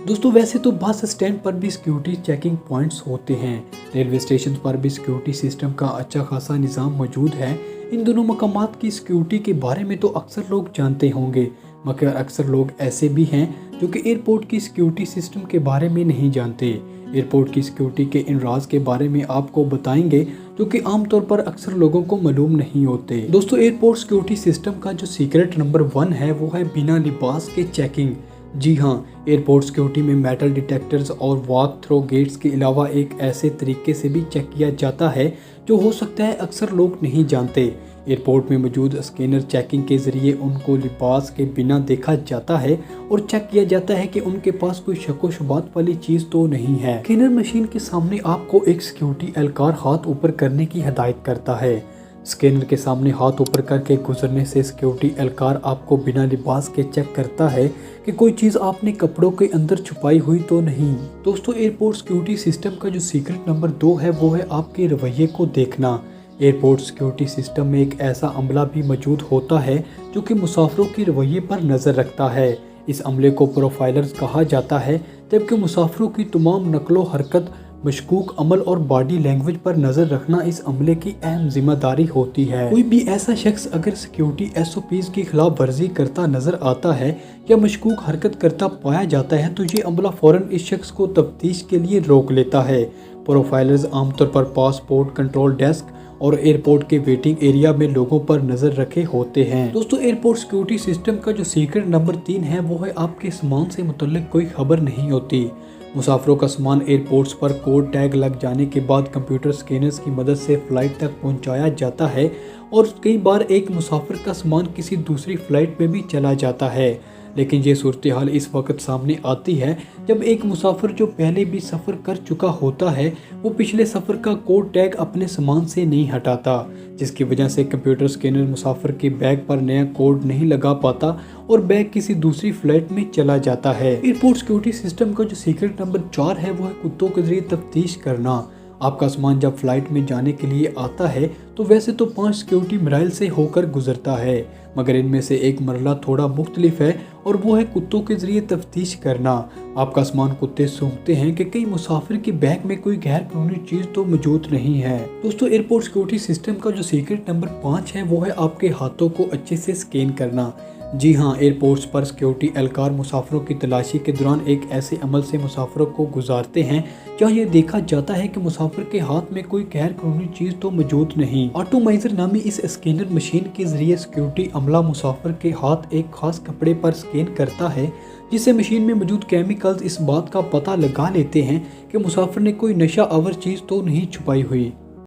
दोस्तों वैसे तो बस स्टैंड पर भी सिक्योरिटी चेकिंग पॉइंट्स होते हैं, रेलवे स्टेशन पर भी सिक्योरिटी सिस्टम का अच्छा खासा निज़ाम मौजूद है। इन दोनों मकामात की सिक्योरिटी के बारे में तो अक्सर लोग जानते होंगे, मगर अक्सर लोग ऐसे भी हैं जो कि एयरपोर्ट की सिक्योरिटी सिस्टम के बारे में नहीं जानते। एयरपोर्ट की सिक्योरिटी के इन राज के बारे में आपको बताएंगे जो कि आमतौर पर अक्सर लोगों को मालूम नहीं होते। दोस्तों एयरपोर्ट सिक्योरिटी सिस्टम का जो सीक्रेट नंबर 1 है वो है बिना लिबास के चेकिंग। जी हाँ, एयरपोर्ट सिक्योरिटी में मेटल डिटेक्टर्स और वॉक थ्रो गेट्स के अलावा एक ऐसे तरीके से भी चेक किया जाता है जो हो सकता है अक्सर लोग नहीं जानते। एयरपोर्ट में मौजूद स्कैनर चेकिंग के जरिए उनको लिबास के बिना देखा जाता है और चेक किया जाता है कि उनके पास कोई शक शुबात वाली चीज़ तो नहीं है। स्कैनर मशीन के सामने आपको एक सिक्योरिटी एहलकार हाथ ऊपर करने की हिदायत करता है। स्कैनर के सामने हाथ ऊपर करके गुजरने से सिक्योरिटी एहलकार आपको बिना लिबास के चेक करता है कि कोई चीज़ आपने कपड़ों के अंदर छुपाई हुई तो नहीं। दोस्तों एयरपोर्ट सिक्योरिटी सिस्टम का जो सीक्रेट नंबर 2 है वो है आपके रवैये को देखना। एयरपोर्ट सिक्योरिटी सिस्टम में एक ऐसा अमला भी मौजूद होता है जो कि मुसाफिरों के रवैये पर नज़र रखता है। इस अमले को प्रोफाइलर्स कहा जाता है, जबकि मुसाफिरों की तमाम नकलो हरकत, मशकूक अमल और बॉडी लैंग्वेज पर नज़र रखना इस अमले की अहम जिम्मेदारी होती है। कोई भी ऐसा शख्स अगर सिक्योरिटी SOPs की खिलाफ वर्जी करता नजर आता है या मशकूक हरकत करता पाया जाता है तो ये अमला फौरन इस शख्स को तफ्तीश के लिए रोक लेता है। प्रोफाइलर्स आमतौर पर पासपोर्ट कंट्रोल डेस्क और एयरपोर्ट के वेटिंग एरिया में लोगों पर नजर रखे होते हैं। दोस्तों एयरपोर्ट सिक्योरिटी सिस्टम का जो सीक्रेट नंबर 3 है वो है आपके सामान से मुतल्लिक कोई खबर नहीं होती। मुसाफिरों का सामान एयरपोर्ट्स पर कोड टैग लग जाने के बाद कंप्यूटर स्कैनर्स की मदद से फ़्लाइट तक पहुंचाया जाता है और कई बार एक मुसाफिर का सामान किसी दूसरी फ़्लाइट में भी चला जाता है। लेकिन ये सूरत हाल इस वक्त सामने आती है जब एक मुसाफिर जो पहले भी सफ़र कर चुका होता है वो पिछले सफ़र का कोड टैग अपने सामान से नहीं हटाता, जिसकी वजह से कंप्यूटर स्कैनर मुसाफिर के बैग पर नया कोड नहीं लगा पाता और बैग किसी दूसरी फ्लाइट में चला जाता है। एयरपोर्ट सिक्योरिटी सिस्टम का जो सीक्रेट नंबर 4 है वो है कुत्तों के जरिए तफ्तीश करना। आपका सामान जब फ्लाइट में जाने के लिए आता है तो वैसे तो 5 सिक्योरिटी मराइल से होकर गुजरता है, मगर इनमें से एक मरला थोड़ा मुख्तलिफ है और वो है कुत्तों के जरिए तफ्तीश करना। आपका सामान कुत्ते सूंघते हैं कि कई मुसाफिर के बैग में कोई गैर कानूनी चीज़ तो मौजूद नहीं है। दोस्तों एयरपोर्ट सिक्योरिटी सिस्टम का जो सीक्रेट नंबर 5 है वो है आपके हाथों को अच्छे से स्कैन करना। जी हाँ, एयरपोर्ट्स पर सिक्योरिटी एहलकार मुसाफिरों की तलाशी के दौरान एक ऐसे अमल से मुसाफिरों को गुजारते हैं जहाँ ये देखा जाता है कि मुसाफिर के हाथ में कोई गैर कानूनी चीज़ तो मौजूद नहीं। ऑटोमाइजर नामी इस स्कैनर मशीन के जरिए सिक्योरिटी अमला मुसाफिर के हाथ एक खास कपड़े पर स्कैन करता है, जिससे मशीन में मौजूद केमिकल्स इस बात का पता लगा लेते हैं कि मुसाफिर ने कोई नशा आवर चीज़ तो नहीं छुपाई हुई।